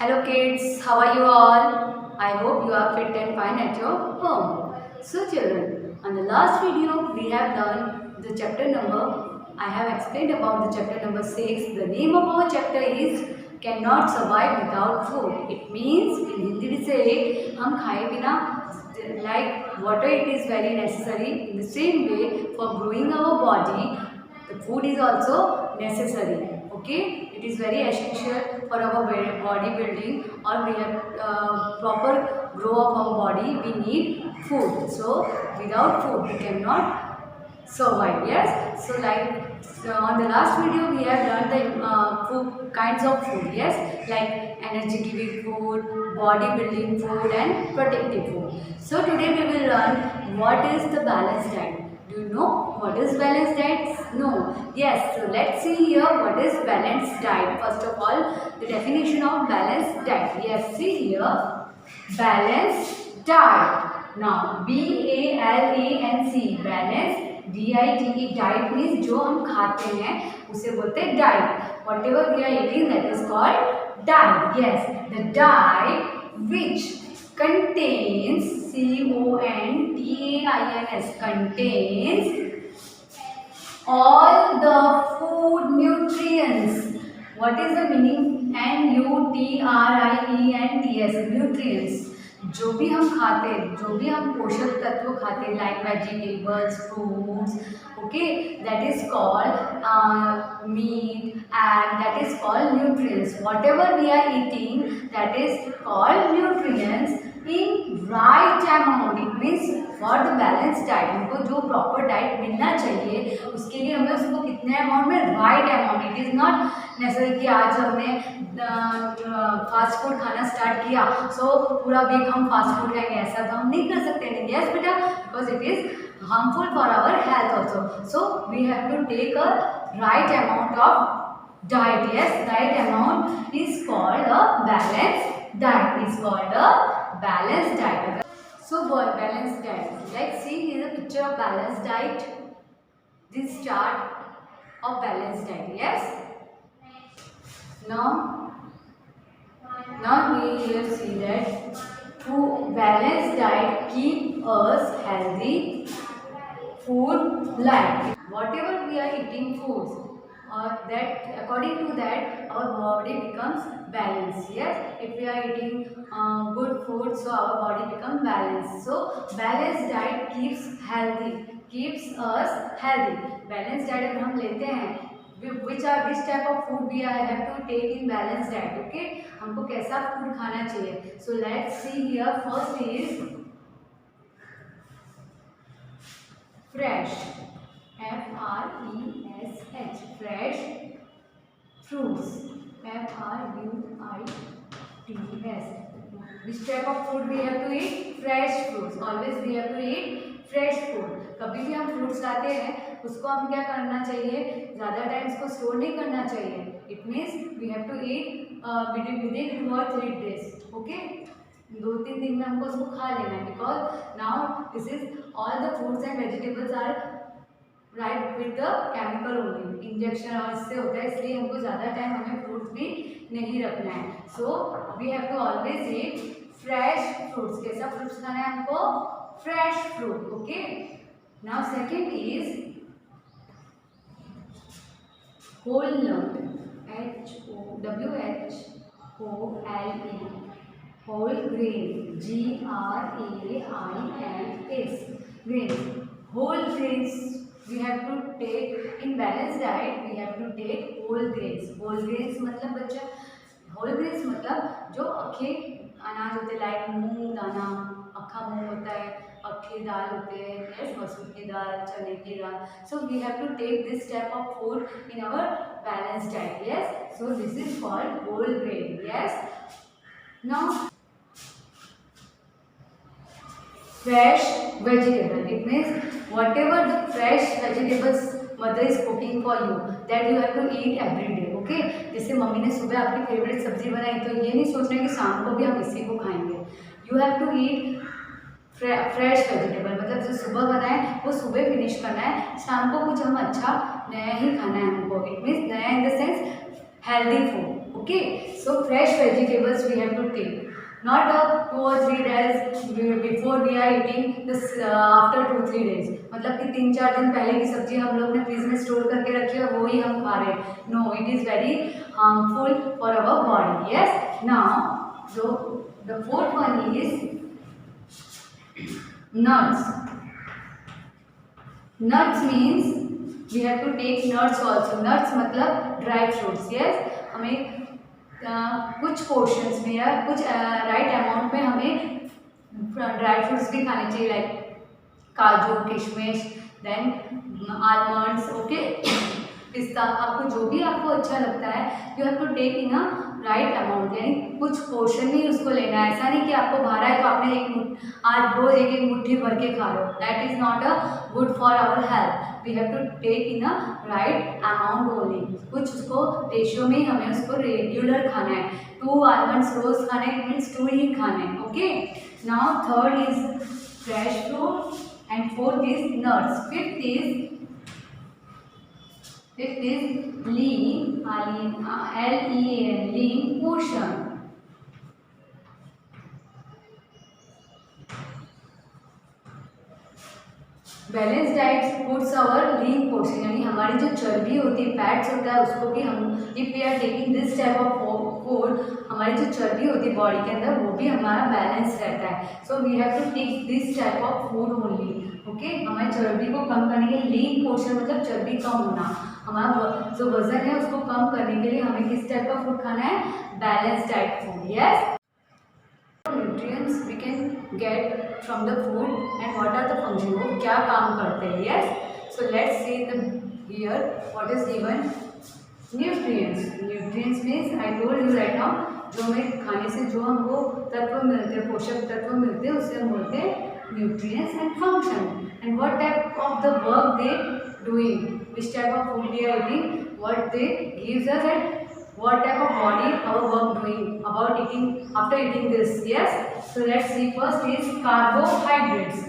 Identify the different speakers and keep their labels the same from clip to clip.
Speaker 1: Hello kids, how are you all? I hope you are fit and fine at your home. So children, on the last video we have learned the chapter number, I have explained about the chapter number 6. The name of our chapter is Cannot Survive Without Food. It means in Hindi we say हम खाए बिना, like water it is very necessary. In the same way for growing our body, the food is also necessary. Okay, it is very essential for our body building, or we have proper grow of our body, we need food. So without food we cannot survive. Yes, so on the last video we have learned the food kinds of food. Yes, like energy giving food, body building food and protective food. So today we will learn what is the balanced diet. Do you know what is balanced diet? No. Yes. So let's see here what is balanced diet. First of all, the definition of balanced diet. Yes. See here, balanced diet. Now, BALANC balanced DIET diet means जो हम खाते हैं उसे बोलते हैं diet. Whatever we are eating, that is called diet. Yes. The diet which contains CONTAINS contains all the food nutrients. What is the meaning? NUTRIENTS nutrients. जो भी हम खाते हैं, जो भी हम पोषक तत्व खाते हैं, like vegetables, fruits, okay, that is called meat and that is called nutrients. Whatever we are eating that is called nutrients in right amount. It means for the balance diet, हमको जो proper diet मिलना चाहिए उसके लिए हमें उसको कितने amount में, right amount. It is not necessary कि आज हमने फास्ट फूड खाना स्टार्ट किया सो पूरा वीक हम फास्ट फूड खाएंगे, ऐसा तो हम नहीं कर सकते. यस बेटा, because it is harmful for our health also. So we have to take a right amount of diet. Yes, right amount is called a balanced diet. Is called a balanced diet. So balanced diet. Let's see here the picture of balanced diet. This chart of balanced diet. Yes. Now we here see that balanced diet keep us healthy. Food like whatever we are eating foods, that according to that our body becomes balanced. Yes, if we are eating good food, so our body becomes balanced. So balanced diet keeps us healthy. Balanced diet अगर हम लेते हैं, which type of food we have to take in balanced diet. Okay, हमको कैसा food खाना चाहिए. So let's see here. First is fresh, FRESH, fresh fruits, FRUITS. Which type of food we have to eat? Fresh fruits. Always we have to eat fresh food. कभी भी हम fruits लाते हैं उसको हम क्या करना चाहिए, ज़्यादा टाइम उसको स्टोर नहीं करना चाहिए. It means we have to eat within 2 or 3 days. Okay, 2-3 दिन में हमको उसको खा लेना है. Because now this is all the fruits and vegetables are right with the chemical only, injection और इससे होता है, इसलिए हमको ज़्यादा टाइम हमें फ्रूट्स भी नहीं रखना है. So we have to always eat fresh fruits. कैसा फ्रूट्स खाना है हमको? Fresh fruit. Okay. Now second is whole nut, WHOLE, whole grain, GRAINS, grains. Whole grains we have to take in balanced diet. We have to take whole grains. Whole grains मतलब बच्चा, whole grains मतलब जो अखे अनाज होते, like मूंग दाना, अक्खा मूंग होता है, अक्खे दाल होते हैं, यस, मसूर की दाल, चने की दाल. So we have to take this type of food in our balance diet. Yes, so this is called whole grain. Yes. Now fresh vegetable, it means whatever the fresh vegetables mother is cooking for you, that you have to eat every day. Okay, जैसे mummy ने सुबह आपकी favourite सब्जी बनाई तो ये नहीं सोचना कि शाम को भी हम इसी को खाएंगे. You have to eat fresh vegetable, मतलब जो सुबह बनाए वो सुबह फिनिश करना है, शाम को कुछ हम अच्छा नया ही खाना है हमको. इट मीन्स नया in the sense healthy food. Okay, so fresh vegetables we have to take. Not 2 or 3 days before we are eating this, after 2-3 days. मतलब कि 3-4 दिन पहले की सब्जी हम लोग ने फ्रिज में स्टोर करके रखी है, वो ही हम खा रहे हैं. No, it is very harmful for our body. Yes, now so the fourth one is nuts. Nuts means we have to take nuts also. Nuts मतलब ड्राई फ्रूट्स. यस, हमें कुछ पोर्शंस में या कुछ राइट अमाउंट में हमें dry fruits भी खाने चाहिए, लाइक काजू, किशमिश, देन आलमंड्स. ओके, पिस्ता, आपको जो भी आपको अच्छा लगता है you have to take in a right amount, यानी कुछ पोर्शन में उसको लेना है. ऐसा नहीं कि आपको भरा है तो आपने आज रोज एक मुट्ठी भर के खा लो. That is not a good for our health. We have to take in a right amount only. कुछ उसको रेशियो में हमें उसको रेगुलर खाना है. 2 आलमंड्स रोज खाने मीन्स 2 ही खाने. Okay, now third is fresh fruit and fourth is nuts. Fifth is lean, L-E-A-N, lean portion. Balance diet foods our lean portion, यानी हमारी जो चर्बी होती है, फैट्स होता है, उसको भी हम if we are taking this type of food, हमारी जो चर्बी होती है बॉडी के अंदर वो भी हमारा बैलेंस रहता है. So we have to take this type of food only. Okay, हमारी चर्बी को कम करने के लिए लीन पोर्शन मतलब चर्बी कम होना, हमारा जो वजन है उसको कम करने के लिए हमें किस टाइप का फूड खाना है? Balance diet food. Yes, nutrients we can get from the food and what are the function, वो क्या काम करते हैं. Yes, so let's see the here what is given. Nutrients. Nutrients means I told you right now, जो हमें खाने से जो हमको तत्व मिलते हैं, पोषक तत्व मिलते हैं, उसे हम बोलते हैं nutrients. And function, and what type of the work they doing, which type of food they are eating, what they gives us, and what type of body our work doing about eating after eating this. Yes, so let's see. First is carbohydrates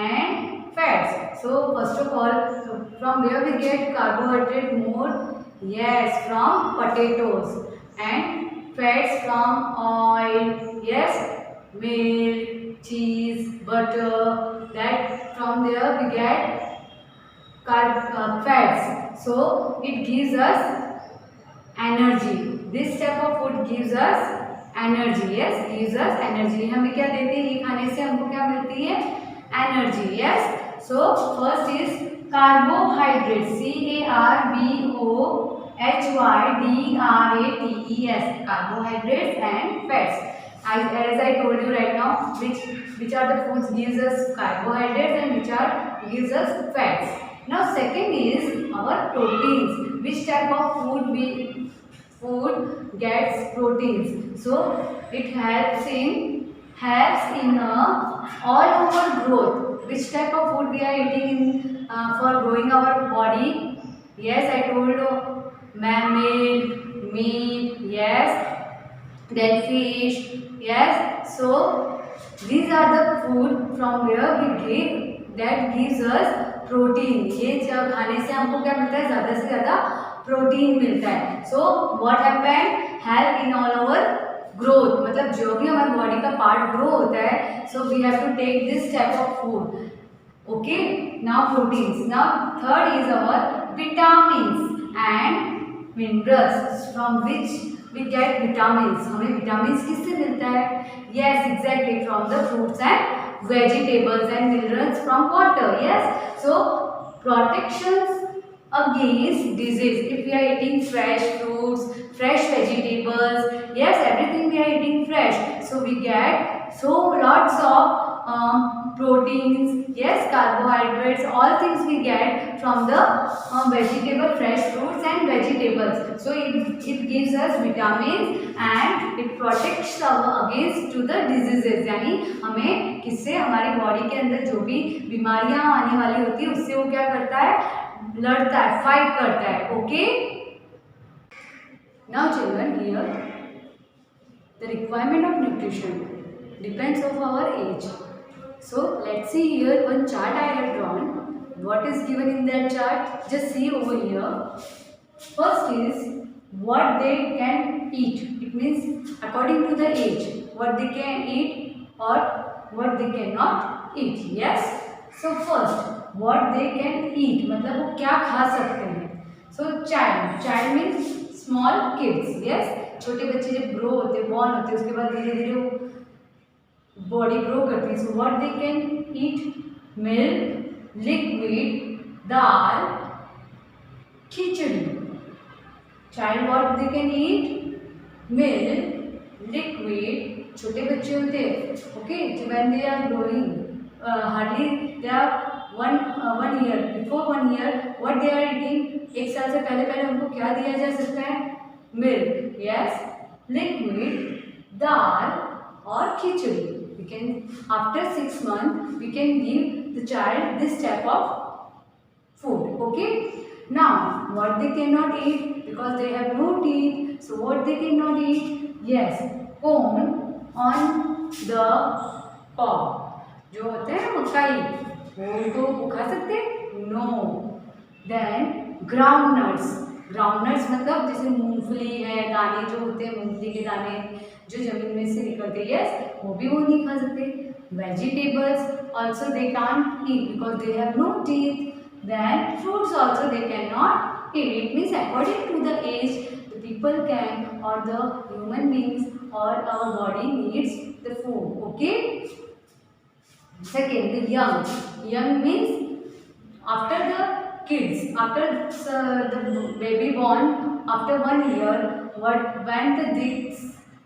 Speaker 1: and fats. So first of all, from where we get carbohydrate more? Yes, from potatoes. And fats from oil. Yes, milk, cheese, butter. That from there we get fats. So it gives us energy. This type of food gives us energy. Yes, gives us energy. हमें क्या देते हैं? ये खाने से हमको क्या मिलती है? Energy. Yes. So first is carbohydrates. carbohydrates. Carbohydrates and fats. As I told you right now, which are the foods gives us carbohydrates and which are gives us fats. Now second is our proteins. Which type of food gets proteins? So it helps in all our growth. Which type of food we are eating for growing our body? Yes, I told you, milk, meat. Yes, then fish. Yes, so these are the food from where we get that gives us protein. ये खाने से हमको क्या मिलता है? ज़्यादा से ज़्यादा प्रोटीन मिलता है. So what happened? Help in all our growth. मतलब जो भी हमारे बॉडी का पार्ट ग्रो होता है, so we have to take this type of food. Okay, now proteins. Now third is our vitamins and minerals, from which we get vitamins. हमें vitamins किससे मिलता है? Yes, exactly, from the fruits and vegetables, and minerals from water. Yes, so protections against disease. If we are eating fresh fruits, fresh vegetables, yes, everything we are eating fresh, so we get so lots of proteins, yes, carbohydrates, all things we get from the vegetable, fresh fruits and vegetables. So it gives us vitamins and it protects against to the diseases. यानी हमें किससे? हमारी body के अंदर जो भी बीमारियां आने वाली होती है उससे वो क्या करता है? लड़ता है, फाइट करता है. Okay, now children, here the requirement of nutrition depends of our age. So let's see here one chart I have drawn. What is given in that chart? Just see over here. First is what they can eat. It means according to the age, what they can eat or what they cannot eat. Yes. So first, what they can eat मतलब वो क्या खा सकते हैं. So child means small kids. Yes. छोटे बच्चे जब grow होते हैं, बॉर्न होते हैं, उसके बाद धीरे धीरे वो बॉडी ग्रो करती है. So what they can eat, milk, liquid, dal, khichdi. Child what they can eat, milk, liquid. छोटे बच्चे होते हैं, okay, when they are growing, hardly they are one year, before 1 year what they are eating. 1 साल से पहले पहले उनको क्या दिया जा सकता है, मिल्क, यस, लिक्विड, दाल और खिचड़ी. We can, after 6 months we can give the child this type of food. Okay. Now what they cannot eat, because they have no teeth, so what they cannot eat, yes, corn on the cob. जो होते हैं मकई, वो तो खा सकते, no. Then ground nuts मतलब जैसे मूंगफली है, दाने जो होते हैं मूंगफली के दाने जो जमीन में से निकलते हैं, यस, वो भी वो नहीं खा सकते. Vegetables also they can't eat because they have no teeth. Then fruits also they can not eat. It means according to the age the people can और द ह्यूमन बींग्स और our body needs the food. Okay. Second, the young. Young means after the kids, after the baby born, after 1 year, when the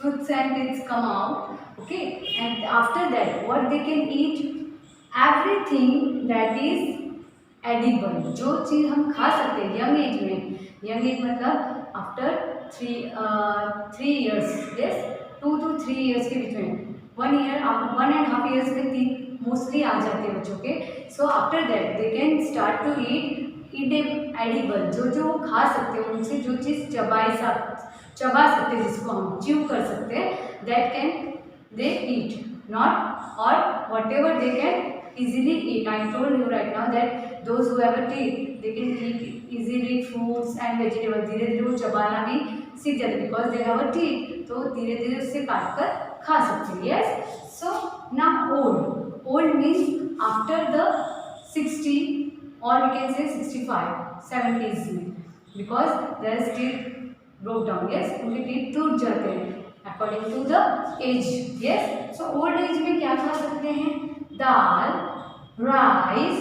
Speaker 1: tooths and teeth come out, okay, and after that, what they can eat, everything that is edible. जो चीज़ हम खा सकते हैं young age में. Young age मतलब after 3 years, yes, 2 to 3 years के बीच में. 1 year, 1.5 years में teeth मोस्टली आ जाते हैं बच्चों के. So after that they can start to eat edible. जो खा सकते हैं, उनसे जो चीज़ चबा सकते हैं, जिसको हम च्यू कर सकते हैं, that can they eat. Not or whatever they can easily eat. I told you right now that those who have a teeth, they can eat easily fruits and vegetables. धीरे धीरे वो चबाना भी सीख जाते हैं because they have a teeth. तो धीरे धीरे उससे काट कर खा सकते हैं. Yes. So now old means after the 60 or we can say 65, 70s में, because their teeth broke down. Yes, उनके teeth टूट जाते हैं according to the age. Yes. So old age में क्या खा सकते हैं, dal, rice,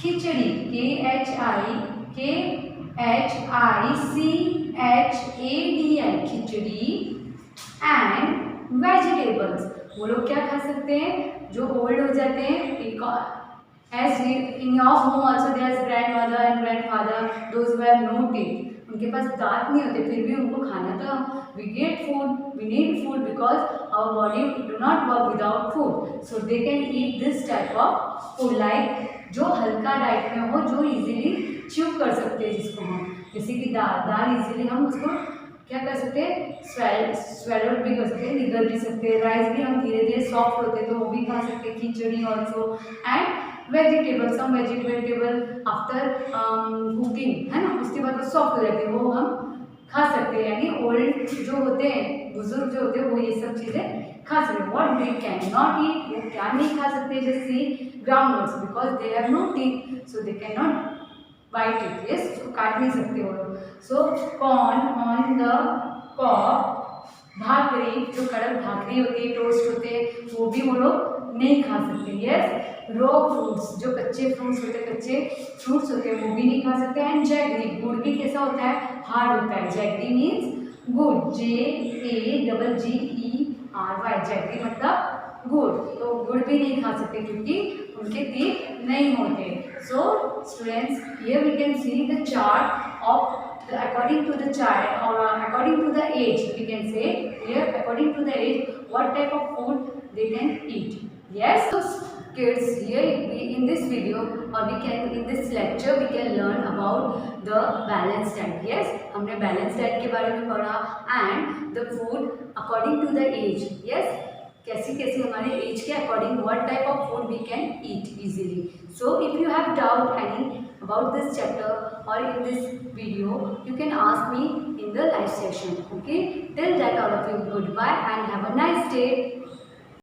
Speaker 1: khichdi, KHICHADI, khichdi, and vegetables. वो लोग क्या खा सकते हैं जो ओल्ड हो जाते हैं. As in your home also there is grandmother and grandfather, those who have no teeth. उनके पास दांत नहीं होते, फिर भी उनको खाना था. We get food, we need food because our body do not work without food. So they can eat this type of food, like जो हल्का डाइट में हो, जो इजीली च्यू कर सकते हैं, जिसको हम जैसे कि दाल इजीली हम उसको क्या कर सकते हैं, स्वेलो भी कर सकते हैं, निगल भी सकते हैं. राइस भी हम धीरे धीरे सॉफ्ट होते हैं तो वो भी खा सकते हैं. Khichdi also. And vegetable, some vegetable after cooking है ना, उसके बाद वो सॉफ्ट हो जाते हैं, वो हम खा सकते हैं. यानी ओल्ड जो होते हैं, बुजुर्ग जो होते हैं, वो ये सब चीज़ें खा सकते हैं. What they can not eat, वो क्या नहीं खा सकते, जैसे groundnuts, because they have no teeth, so they can not bite it. Yes, काट नहीं सकते वो लोग. So corn on the cob, bhakri, जो कड़क भाकरी होती है, टोस्ट होते हैं, वो भी वो लोग नहीं खा सकते. यस. रॉ फ्रूट्स, जो कच्चे फ्रूट्स होते हैं, कच्चे फ्रूट्स होते हैं, वो भी नहीं खा सकते. एंड जैगरी, गुड़ भी कैसा होता है, हार्ड होता है. जैगरी मीन्स गुड़, JAGGERY, जैगरी मतलब गुड़. तो गुड़ भी नहीं खा सकते क्योंकि उनके टीथ नहीं होते. So students, here we can see the chart of according to the child or according to the age. We can say here according to the age what type of food they can eat. Yes. So kids, here in this video or we can in this lecture we can learn about the balanced diet. Yes, हमने balanced diet के बारे में पढ़ा and the food according to the age. Yes, कैसी कैसी हमारे as के according what type of food we can eat easily. So if you have doubt any about this chapter or in this video, you can ask me in in the live session. Okay, till that all of you goodbye and have a nice day.